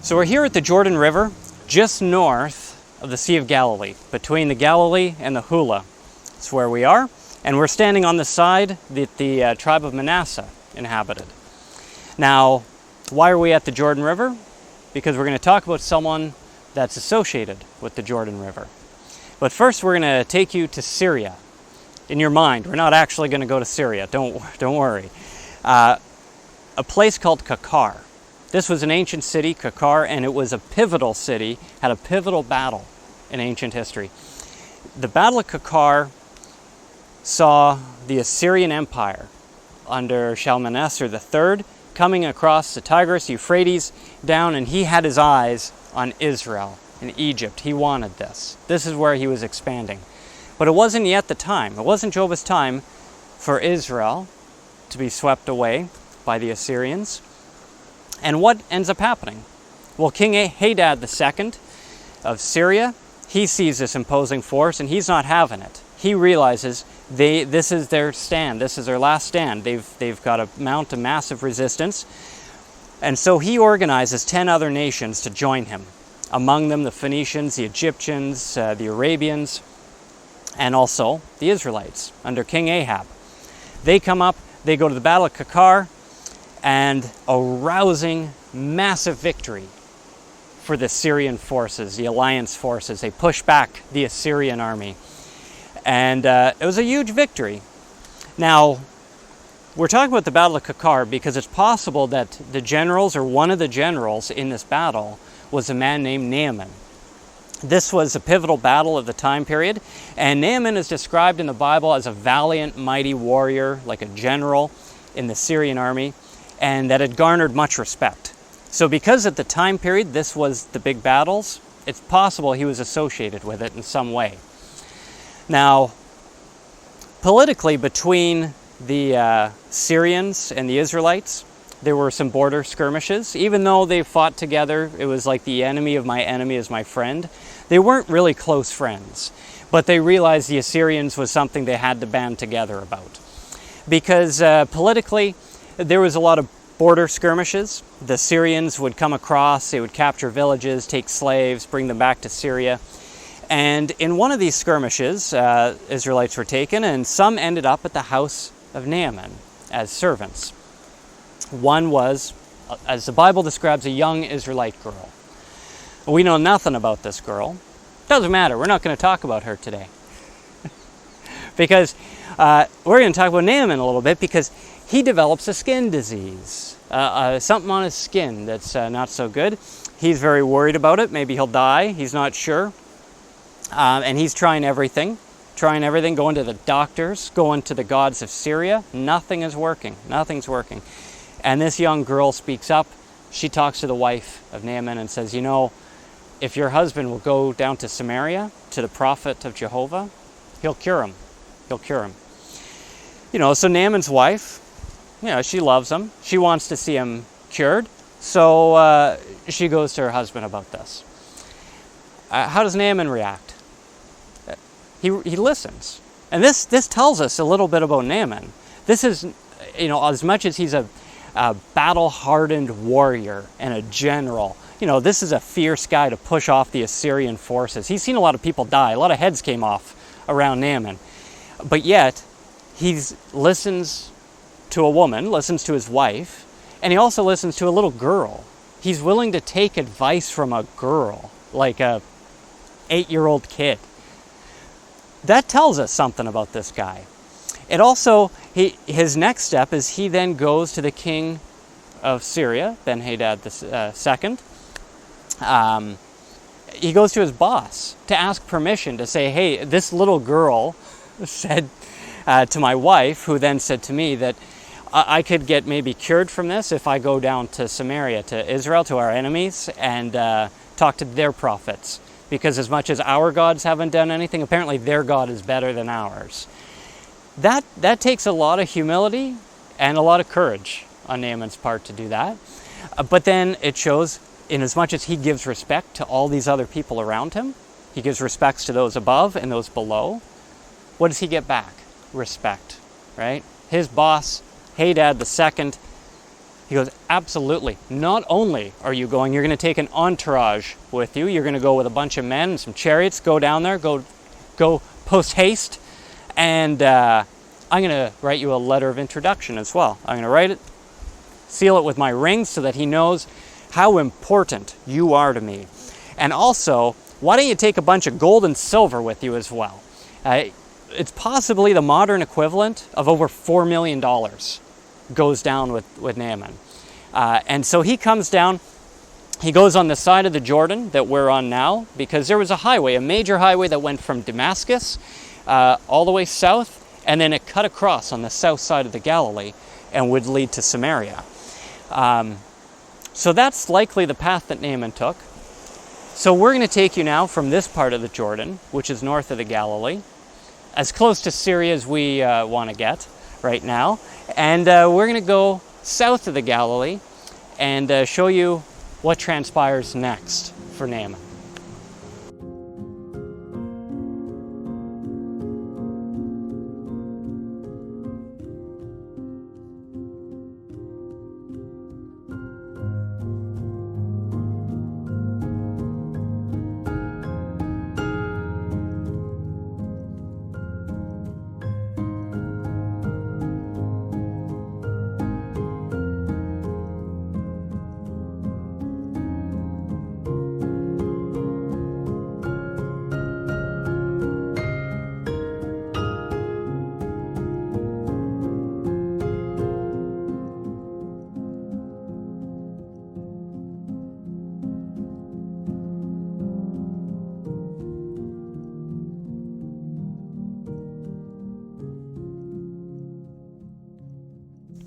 So we're here at the Jordan River, just north of the Sea of Galilee, between the Galilee and the Hula. That's where we are, and we're standing on the side that the tribe of Manasseh inhabited. Now, why are we at the Jordan River? Because we're going to talk about someone that's associated with the Jordan River. But first, we're going to take you to Syria. In your mind, we're not actually going to go to Syria, don't worry. A place called Kakar. This was an ancient city, Kakar, and it was a pivotal city, had a pivotal battle in ancient history. The Battle of Kakar saw the Assyrian Empire under Shalmaneser III coming across the Tigris, Euphrates, down, and he had his eyes on Israel and Egypt. He wanted this. This is where he was expanding. But it wasn't yet the time. It wasn't Jobah's time for Israel to be swept away by the Assyrians. And what ends up happening? Well, King Hadad II of Syria, he sees this imposing force and he's not having it. He realizes this is their stand. This is their last stand. They've got to mount a massive resistance. And so he organizes 10 other nations to join him. Among them, the Phoenicians, the Egyptians, the Arabians, and also the Israelites under King Ahab. They come up, they go to the Battle of Kakar, and a rousing, massive victory for the Syrian forces, the alliance forces. They push back the Assyrian army. And it was a huge victory. Now, we're talking about the Battle of Kakar because it's possible that the generals, or one of the generals in this battle, was a man named Naaman. This was a pivotal battle of the time period, and Naaman is described in the Bible as a valiant, mighty warrior, like a general in the Syrian army, and that had garnered much respect. So because at the time period this was the big battles, it's possible he was associated with it in some way. Now, politically, between the Syrians and the Israelites, there were some border skirmishes. Even though they fought together, it was like the enemy of my enemy is my friend. They weren't really close friends, but they realized the Assyrians was something they had to band together about. Because politically, there was a lot of border skirmishes. The Syrians would come across, they would capture villages, take slaves, bring them back to Syria. And in one of these skirmishes, Israelites were taken, and some ended up at the house of Naaman as servants. One was, as the Bible describes, a young Israelite girl. We know nothing about this girl. Doesn't matter, we're not going to talk about her today. Because we're going to talk about Naaman a little bit, because he develops a skin disease, something on his skin that's not so good. He's very worried about it. Maybe he'll die. He's not sure. And he's trying everything, going to the doctors, going to the gods of Syria. Nothing is working. Nothing's working. And this young girl speaks up. She talks to the wife of Naaman and says, if your husband will go down to Samaria, to the prophet of Jehovah, he'll cure him. He'll cure him. So Naaman's wife, she loves him. She wants to see him cured. So she goes to her husband about this. How does Naaman react? He listens. And this tells us a little bit about Naaman. This is, as much as he's a battle-hardened warrior and a general, this is a fierce guy to push off the Assyrian forces. He's seen a lot of people die. A lot of heads came off around Naaman. But yet, he listens to a woman, listens to his wife, and he also listens to a little girl. He's willing to take advice from a girl, like a 8-year-old kid. That tells us something about this guy. It also, his next step is he then goes to the king of Syria, Ben-Hadad II. He goes to his boss to ask permission to say, hey, this little girl said to my wife, who then said to me that I could get maybe cured from this if I go down to Samaria, to Israel, to our enemies, and talk to their prophets. Because as much as our gods haven't done anything, apparently their God is better than ours. That takes a lot of humility and a lot of courage on Naaman's part to do that. But then it shows, in as much as he gives respect to all these other people around him, he gives respects to those above and those below. What does he get back? Respect, right? His boss, Hadad II, He goes, absolutely. Not only are you going, you're going to take an entourage with you. You're going to go with a bunch of men and some chariots, go down there, go post haste, and I'm going to write you a letter of introduction as well. I'm going to write it, seal it with my ring so that he knows how important you are to me. And also, why don't you take a bunch of gold and silver with you as well? It's possibly the modern equivalent of over $4 million goes down with Naaman. And so he comes down, he goes on the side of the Jordan that we're on now, because there was a highway, a major highway that went from Damascus all the way south, and then it cut across on the south side of the Galilee and would lead to Samaria. So that's likely the path that Naaman took. So we're going to take you now from this part of the Jordan, which is north of the Galilee, as close to Syria as we want to get right now. And we're going to go south of the Galilee and show you what transpires next for Naaman.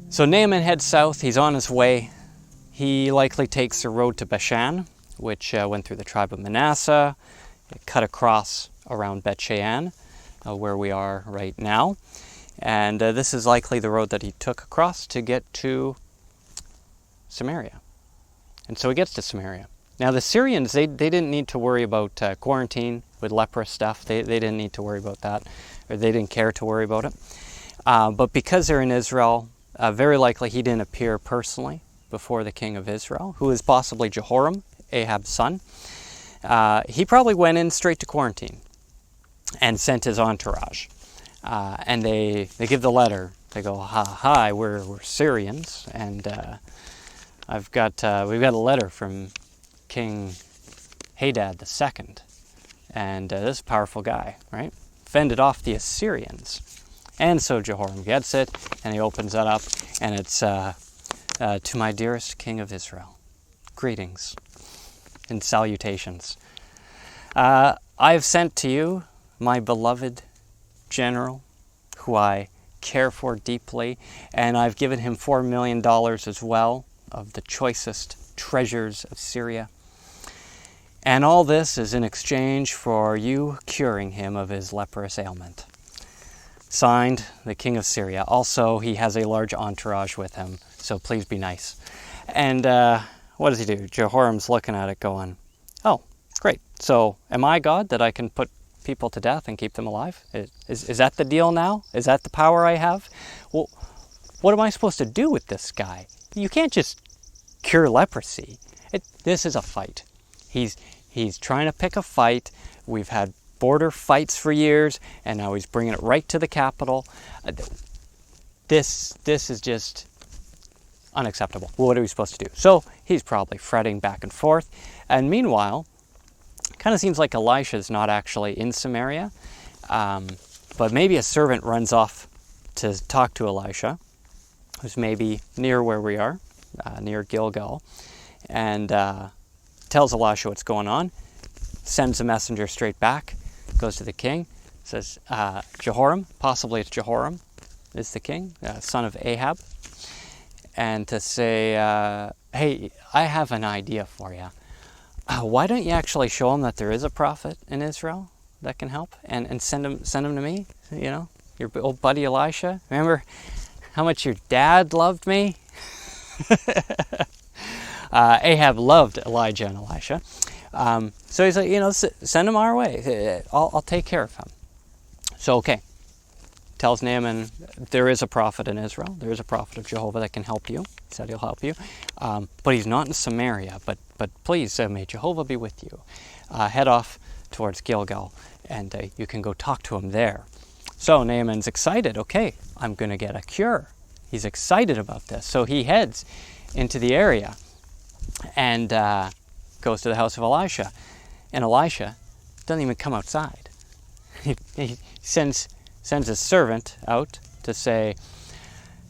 So Naaman heads south, he's on his way. He likely takes the road to Bashan, which went through the tribe of Manasseh. It cut across around Bet-Shean, where we are right now. And this is likely the road that he took across to get to Samaria. And so he gets to Samaria. Now the Syrians, they didn't need to worry about quarantine with leprous stuff. They didn't need to worry about that, or they didn't care to worry about it. But because they're in Israel, very likely he didn't appear personally before the king of Israel, who is possibly Jehoram, Ahab's son. He probably went in straight to quarantine and sent his entourage. And they give the letter. They go, hi, we're Syrians, and we've got a letter from King Hadad II, and this powerful guy, right? Fended off the Assyrians. And so Jehoram gets it, and he opens that up, and it's, to my dearest King of Israel, greetings and salutations. I have sent to you my beloved general, who I care for deeply, and I've given him $4 million as well of the choicest treasures of Syria. And all this is in exchange for you curing him of his leprous ailment. Signed, the king of Syria. Also, he has a large entourage with him, so please be nice. And what does he do? Jehoram's looking at it going, oh, great. So am I God that I can put people to death and keep them alive? Is that the deal now? Is that the power I have? Well, what am I supposed to do with this guy? You can't just cure leprosy. This is a fight. He's trying to pick a fight. We've had border fights for years, and now he's bringing it right to the capital. This is just unacceptable. What are we supposed to do? So he's probably fretting back and forth. And meanwhile, it kind of seems like Elisha's not actually in Samaria, but maybe a servant runs off to talk to Elisha, who's maybe near where we are, near Gilgal, and tells Elisha what's going on, sends a messenger straight back, goes to the king, says, Jehoram, possibly it's Jehoram, is the king, son of Ahab, and to say, hey, I have an idea for you. Why don't you actually show him that there is a prophet in Israel that can help, and send him to me, you know, your old buddy Elisha. Remember how much your dad loved me? Ahab loved Elijah and Elisha. So he's like, you know, send him our way. I'll take care of him. So, okay. tells Naaman, there is a prophet in Israel. There is a prophet of Jehovah that can help you. He said he'll help you. But he's not in Samaria. But please, may Jehovah be with you. Head off towards Gilgal, and you can go talk to him there. So Naaman's excited. Okay, I'm going to get a cure. He's excited about this. So he heads into the area and goes to the house of Elisha. And Elisha doesn't even come outside. He sends his servant out to say,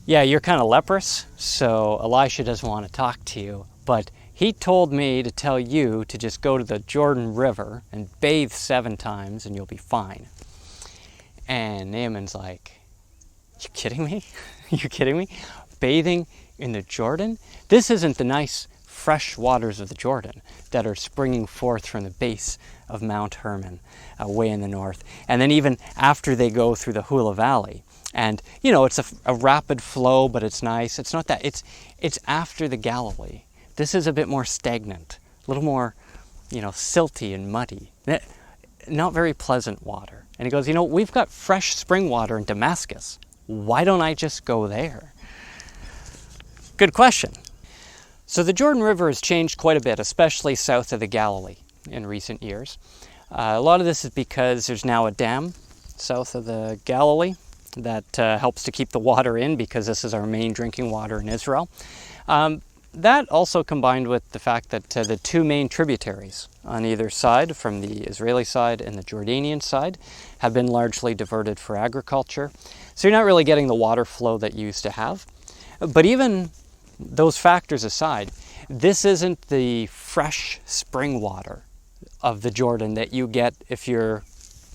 yeah, you're kind of leprous, so Elisha doesn't want to talk to you, but he told me to tell you to just go to the Jordan River and bathe 7 times and you'll be fine. And Naaman's like, you kidding me? You kidding me? Bathing in the Jordan? This isn't the nice fresh waters of the Jordan that are springing forth from the base of Mount Hermon, way in the north. And then even after they go through the Hula Valley, and it's a rapid flow, but it's nice. It's not that. It's after the Galilee. This is a bit more stagnant, a little more, silty and muddy. Not very pleasant water. And he goes, we've got fresh spring water in Damascus. Why don't I just go there? Good question. So the Jordan River has changed quite a bit, especially south of the Galilee in recent years. A lot of this is because there's now a dam south of the Galilee that helps to keep the water in, because this is our main drinking water in Israel. That also combined with the fact that the 2 main tributaries on either side, from the Israeli side and the Jordanian side, have been largely diverted for agriculture. So you're not really getting the water flow that you used to have. But even those factors aside, this isn't the fresh spring water of the Jordan that you get if you're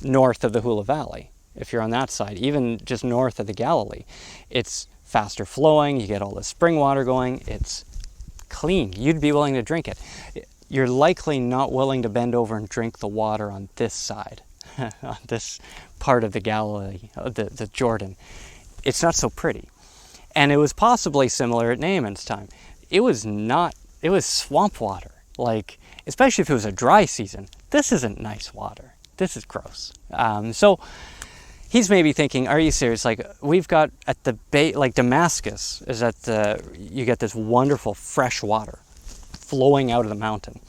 north of the Hula Valley. If you're on that side, even just north of the Galilee, it's faster flowing, you get all the spring water going, it's clean. You'd be willing to drink it. You're likely not willing to bend over and drink the water on this side, on this part of the Galilee, the Jordan. It's not so pretty. And it was possibly similar at Naaman's time. It was swamp water. Especially if it was a dry season, this isn't nice water. This is gross. So he's maybe thinking, are you serious? We've got at the Damascus is you get this wonderful fresh water flowing out of the mountain.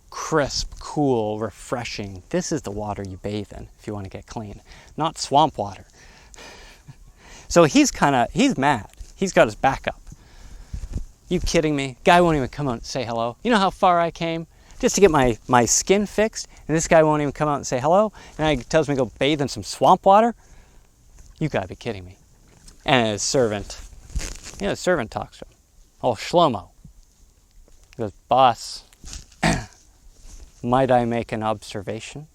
Crisp, cool, refreshing. This is the water you bathe in if you want to get clean, not swamp water. So he's mad. He's got his back up. You kidding me? Guy won't even come out and say hello. You know how far I came just to get my skin fixed, and this guy won't even come out and say hello, and he tells me to go bathe in some swamp water? You gotta be kidding me. And his servant, the servant talks to him. Oh, Shlomo. He goes, boss, might I make an observation?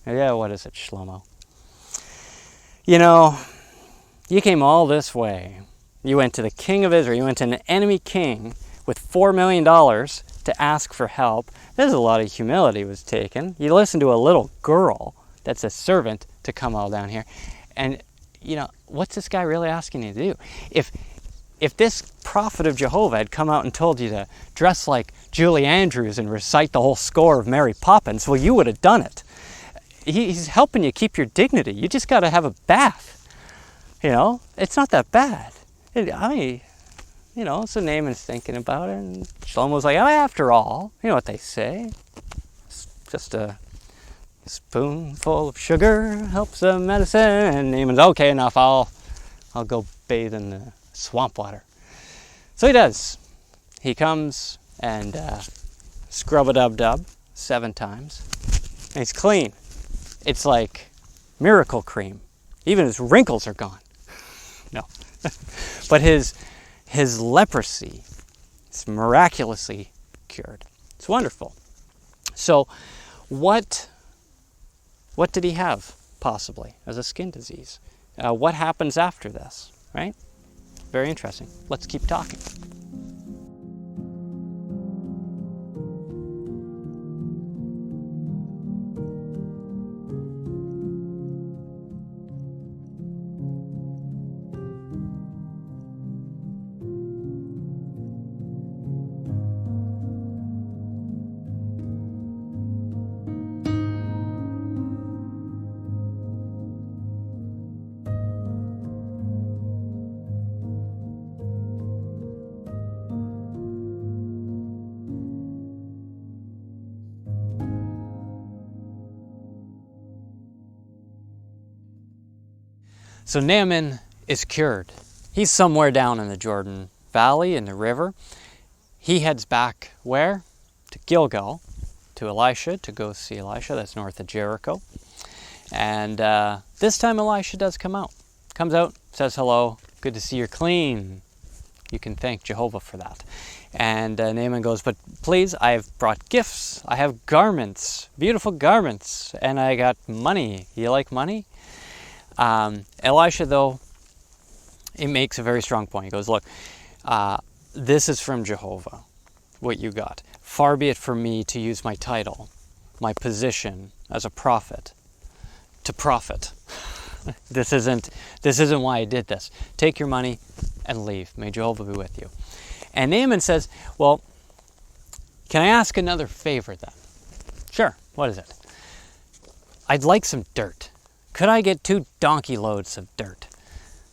Yeah, what is it, Shlomo? You came all this way. You went to the king of Israel. You went to an enemy king with $4 million to ask for help. There's a lot of humility was taken. You listen to a little girl that's a servant to come all down here. And, what's this guy really asking you to do? If this prophet of Jehovah had come out and told you to dress like Julie Andrews and recite the whole score of Mary Poppins, well, you would have done it. He's helping you keep your dignity. You just got to have a bath. It's not that bad. So Naaman's thinking about it, and Shlomo's like, after all, you know what they say. It's just a spoonful of sugar helps the medicine. And Naaman's, okay, enough, I'll go bathe in the swamp water. So he does. He comes and scrub-a-dub-dub 7 times, and he's clean. It's like miracle cream. Even his wrinkles are gone. No. But his leprosy is miraculously cured. It's wonderful. So what did he have, possibly, as a skin disease? What happens after this, right? Very interesting. Let's keep talking. So Naaman is cured. He's somewhere down in the Jordan Valley, in the river. He heads back where? To Gilgal, to Elisha, to go see Elisha. That's north of Jericho. And this time Elisha does come out. Comes out, says hello, good to see you're clean. You can thank Jehovah for that. And Naaman goes, but please, I have brought gifts. I have garments, beautiful garments, and I got money. You like money? Elisha, though, he makes a very strong point. He goes, look, this is from Jehovah, what you got. Far be it from me to use my title, my position as a prophet, to profit. This isn't why I did this. Take your money and leave. May Jehovah be with you. And Naaman says, well, can I ask another favor then? Sure, what is it? I'd like some dirt. Could I get 2 donkey loads of dirt?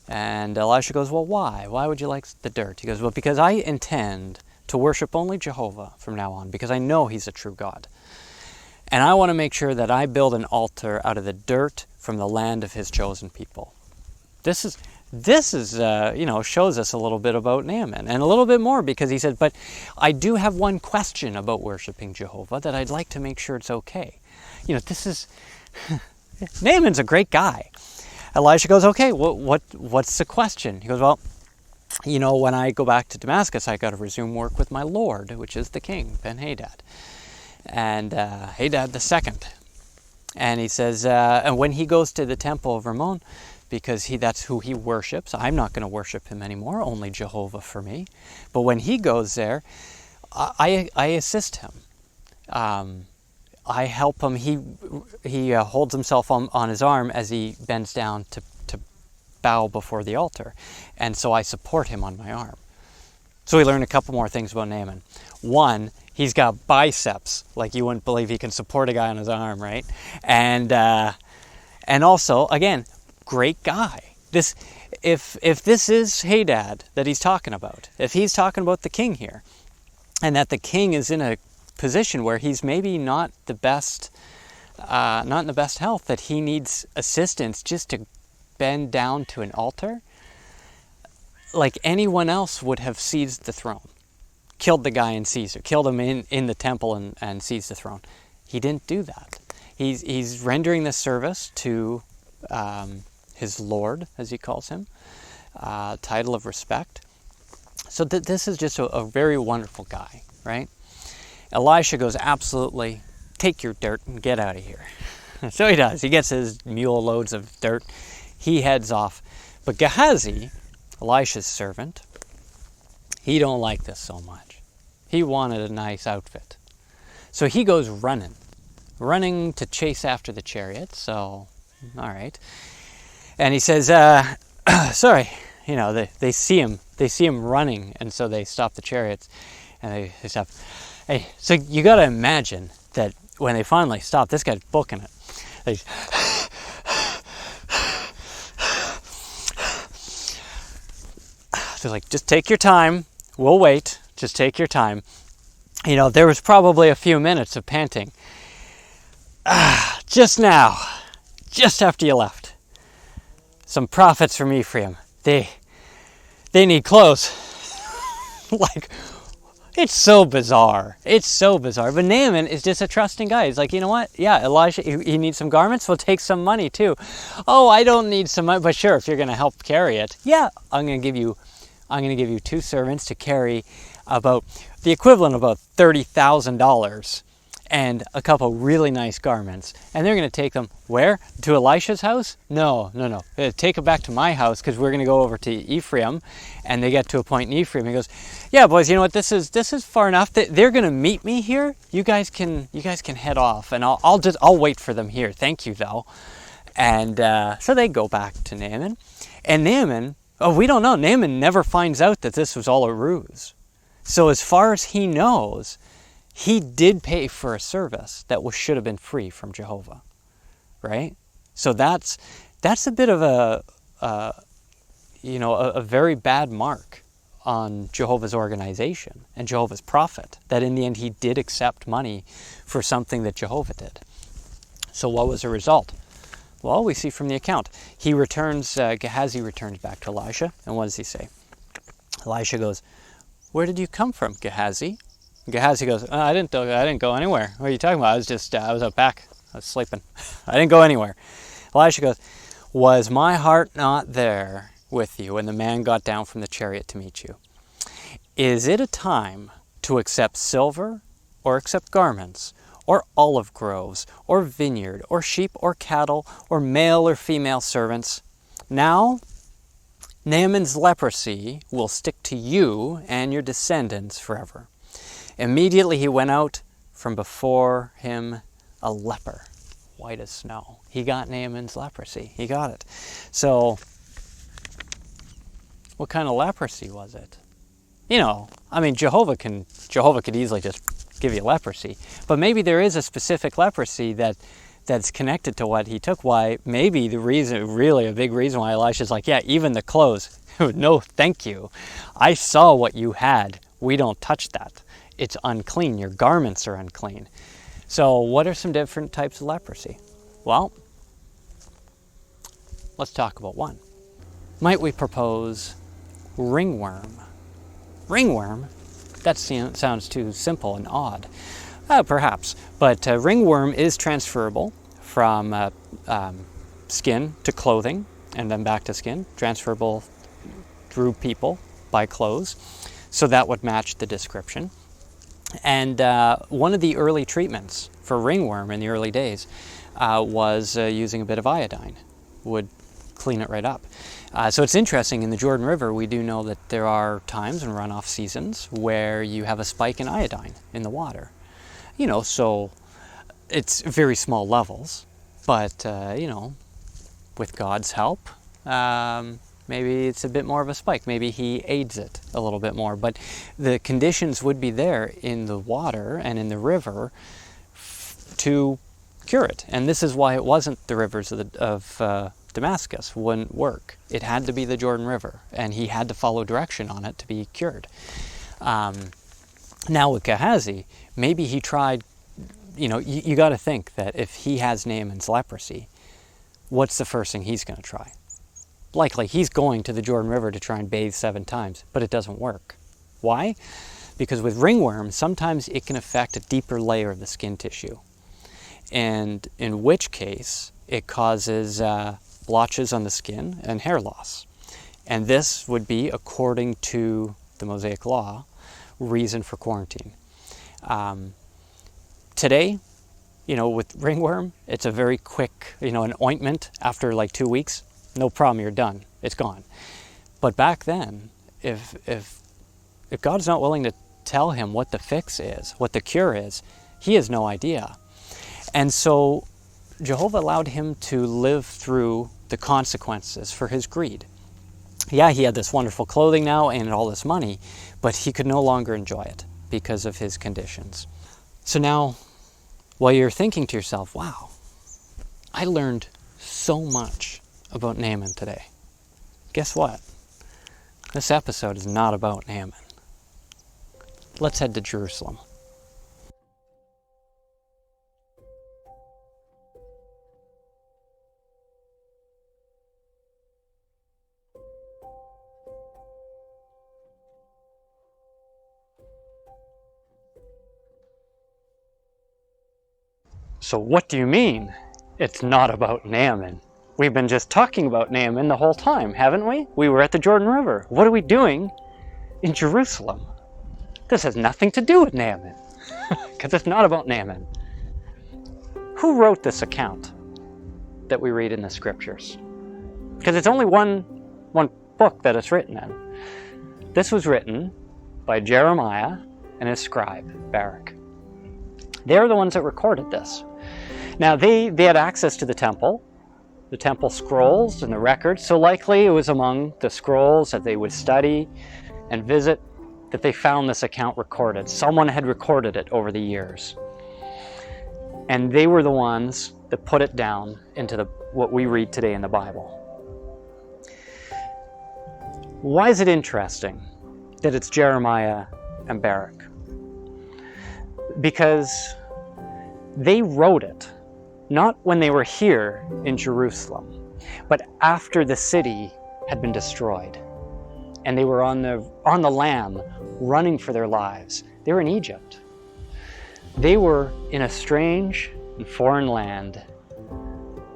And Elisha goes, well, why? Why would you like the dirt? He goes, well, because I intend to worship only Jehovah from now on, because I know he's a true God. And I want to make sure that I build an altar out of the dirt from the land of his chosen people. This is shows us a little bit about Naaman, and a little bit more, because he said, but I do have one question about worshiping Jehovah that I'd like to make sure it's okay. Naaman's a great guy. Elisha goes, okay, what's the question? He goes, well, when I go back to Damascus, I got to resume work with my Lord, which is the king, Ben-Hadad, and Hadad the second. And he says, and when he goes to the temple of Rimmon, because that's who he worships, I'm not going to worship him anymore, only Jehovah for me. But when he goes there, I assist him. I help him. He holds himself on his arm as he bends down to bow before the altar. And so I support him on my arm. So we learn a couple more things about Naaman. One, he's got biceps, like you wouldn't believe he can support a guy on his arm, right? And also, again, great guy. If this is Hadad that he's talking about, if he's talking about the king here, and that the king is in a position where he's maybe not in the best health, that he needs assistance just to bend down to an altar, like anyone else would have seized the throne, killed the guy and seized, killed him in the temple and seized the throne. He didn't do that. He's rendering this service to his Lord, as he calls him, title of respect. So this is just a very wonderful guy, right? Elisha goes, absolutely, take your dirt and get out of here. So he does. He gets his mule loads of dirt. He heads off. But Gehazi, Elisha's servant, he don't like this so much. He wanted a nice outfit. So he goes running to chase after the chariot. So, all right. And he says, sorry, they see him running, and so they stop the chariots, and they stop. Hey, so you got to imagine that when they finally stop, this guy's booking it. They're like, just take your time. We'll wait. Just take your time. There was probably a few minutes of panting. Just now, just after you left, some prophets from Ephraim, they need clothes. Like, it's so bizarre. It's so bizarre. But Naaman is just a trusting guy. He's like, you know what? Yeah, Elisha, he needs some garments. We'll take some money too. Oh, I don't need some money, but sure, if you're going to help carry it, yeah, I'm going to give you 2 servants to carry about the equivalent of about $30,000 and a couple really nice garments. And they're going to take them where? To Elisha's house? No. Take them back to my house, because we're going to go over to Ephraim. And they get to a point in Ephraim. He goes, yeah, boys, you know what? This is far enough. They're going to meet me here. You guys can head off, and I'll wait for them here. Thank you, though. And so they go back to Naaman. And Naaman, we don't know. Naaman never finds out that this was all a ruse. So as far as he knows, he did pay for a service that should have been free from Jehovah, right? So that's a bit of a very bad mark on Jehovah's organization and Jehovah's prophet, that in the end he did accept money for something that Jehovah did. So what was the result? Well, we see from the account, Gehazi returns back to Elisha, and what does he say? Elisha goes, "Where did you come from, Gehazi?" Gehazi goes, I didn't go anywhere. What are you talking about? I was out back. I was sleeping. I didn't go anywhere. Elisha goes, "Was my heart not there with you when the man got down from the chariot to meet you? Is it a time to accept silver or accept garments, or olive groves, or vineyard, or sheep, or cattle, or male or female servants? Now Naaman's leprosy will stick to you and your descendants forever." Immediately he went out from before him a leper, white as snow. He got Naaman's leprosy. He got it. So, what kind of leprosy was it? Jehovah could easily just give you leprosy, but maybe there is a specific leprosy that's connected to what he took. Why? Maybe the reason, really a big reason why Elisha's like, yeah, even the clothes, no, thank you. I saw what you had. We don't touch that. It's unclean. Your garments are unclean. So what are some different types of leprosy? Well, let's talk about one. Might we propose ringworm? Ringworm? That sounds too simple and odd. Perhaps. But ringworm is transferable from skin to clothing, and then back to skin. Transferable through people by clothes. So that would match the description. And one of the early treatments for ringworm in the early days was using a bit of iodine. Would clean it right up. So it's interesting, in the Jordan River we do know that there are times in runoff seasons where you have a spike in iodine in the water. So it's very small levels, but with God's help, maybe it's a bit more of a spike. Maybe he aids it a little bit more. But the conditions would be there in the water and in the river to cure it. And this is why it wasn't the rivers of Damascus wouldn't work. It had to be the Jordan River, and he had to follow direction on it to be cured. Now with Gehazi, maybe he tried, you got to think that if he has Naaman's leprosy, what's the first thing he's going to try? Likely he's going to the Jordan River to try and bathe 7 times, but it doesn't work. Why? Because with ringworm, sometimes it can affect a deeper layer of the skin tissue, and in which case it causes blotches on the skin and hair loss. And this would be, according to the Mosaic Law, reason for quarantine. Today, with ringworm, it's a very quick, an ointment after like 2 weeks. No problem, you're done. It's gone. But back then, if God's not willing to tell him what the fix is, what the cure is, he has no idea. And so Jehovah allowed him to live through the consequences for his greed. Yeah, he had this wonderful clothing now and all this money, but he could no longer enjoy it because of his conditions. So now, while you're thinking to yourself, wow, I learned so much about Naaman today. Guess what? This episode is not about Naaman. Let's head to Jerusalem. So what do you mean it's not about Naaman? We've been just talking about Naaman the whole time, haven't we? We were at the Jordan River. What are we doing in Jerusalem? This has nothing to do with Naaman, because it's not about Naaman. Who wrote this account that we read in the scriptures? Because it's only one book that it's written in. This was written by Jeremiah and his scribe, Baruch. They're the ones that recorded this. Now, they had access to the temple scrolls and the records, so likely it was among the scrolls that they would study and visit that they found this account recorded. Someone had recorded it over the years. And they were the ones that put it down into what we read today in the Bible. Why is it interesting that it's Jeremiah and Baruch? Because they wrote it Not when they were here in Jerusalem, but after the city had been destroyed and they were on the lam running for their lives. They were in Egypt. They were in a strange and foreign land,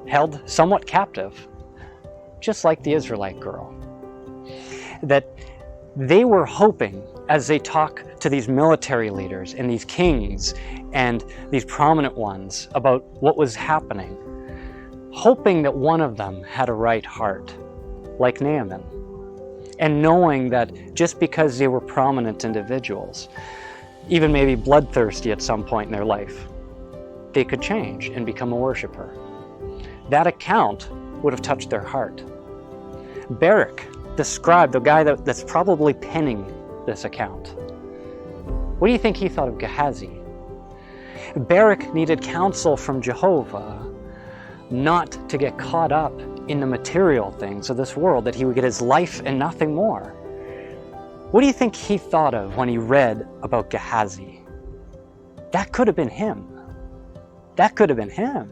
held somewhat captive, just like the Israelite girl. That they were hoping, as they talk to these military leaders and these kings and these prominent ones about what was happening, hoping that one of them had a right heart, like Naaman, and knowing that just because they were prominent individuals, even maybe bloodthirsty at some point in their life, they could change and become a worshiper. That account would have touched their heart. Barak, the scribe, the guy that's probably penning this account, what do you think he thought of Gehazi? Barak needed counsel from Jehovah not to get caught up in the material things of this world, that he would get his life and nothing more. What do you think he thought of when he read about Gehazi? That could have been him. That could have been him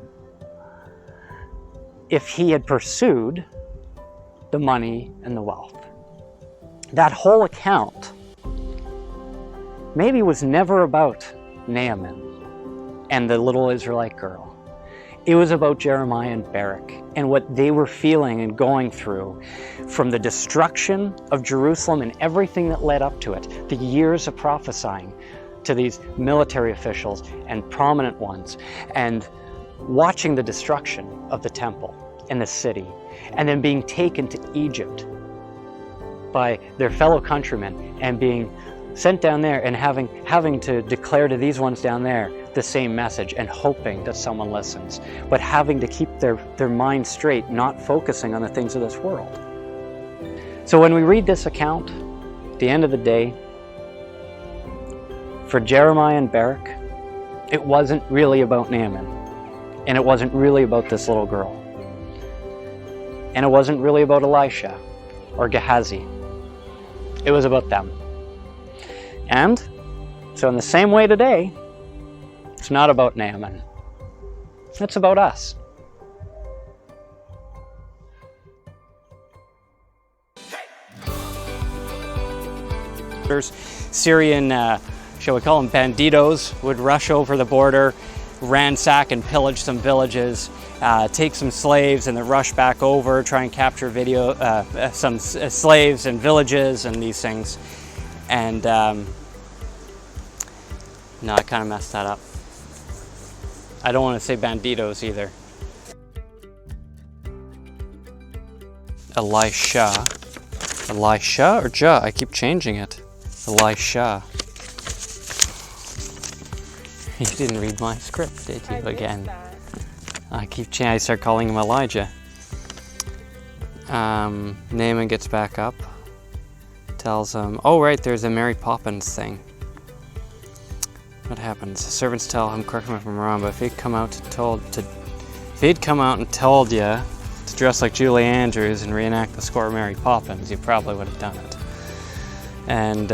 if he had pursued the money and the wealth. That whole account maybe was never about Naaman and the little Israelite girl. It was about Jeremiah and Barak and what they were feeling and going through from the destruction of Jerusalem and everything that led up to it, the years of prophesying to these military officials and prominent ones, and watching the destruction of the temple and the city, and then being taken to Egypt by their fellow countrymen and being sent down there and having to declare to these ones down there the same message and hoping that someone listens, but having to keep their mind straight, not focusing on the things of this world. So when we read this account, at the end of the day, for Jeremiah and Barak, it wasn't really about Naaman, and it wasn't really about this little girl, and it wasn't really about Elisha or Gehazi. It was about them. And so in the same way today, it's not about Naaman. It's about us. Syrian, shall we call them banditos, would rush over the border, ransack and pillage some villages, take some slaves, and then rush back over, try and capture some slaves and villages and these things. And no, I kind of messed that up. I don't want to say banditos either. Elisha or Ja? I keep changing it. Elisha. You didn't read my script, did you? Again. I start calling him Elijah. Naaman gets back up. Tells him, oh right, there's a Mary Poppins thing. What happens? The servants tell him, correct me if I'm wrong, but if he'd come out and told you to dress like Julie Andrews and reenact the score of Mary Poppins, you probably would have done it. And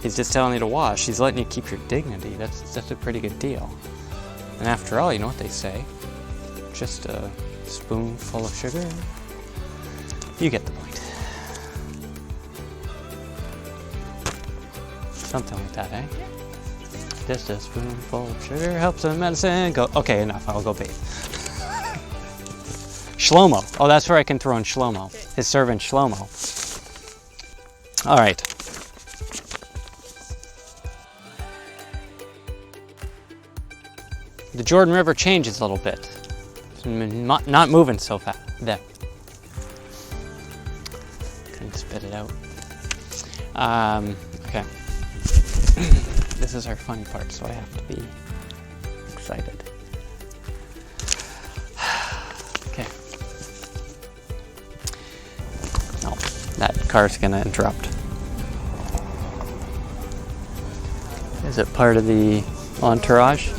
he's just telling you to wash. He's letting you keep your dignity. That's a pretty good deal. And after all, you know what they say. Just a spoonful of sugar. You get the point. Something like that, eh? Just a spoonful of sugar helps the medicine go. Okay, enough. I'll go bathe. Shlomo. Oh, that's where I can throw in Shlomo. His servant Shlomo. All right. The Jordan River changes a little bit. It's not moving so fast. There. Couldn't spit it out. Okay. This is our funny part, so I have to be excited. Okay. No, that car's gonna interrupt. Is it part of the entourage?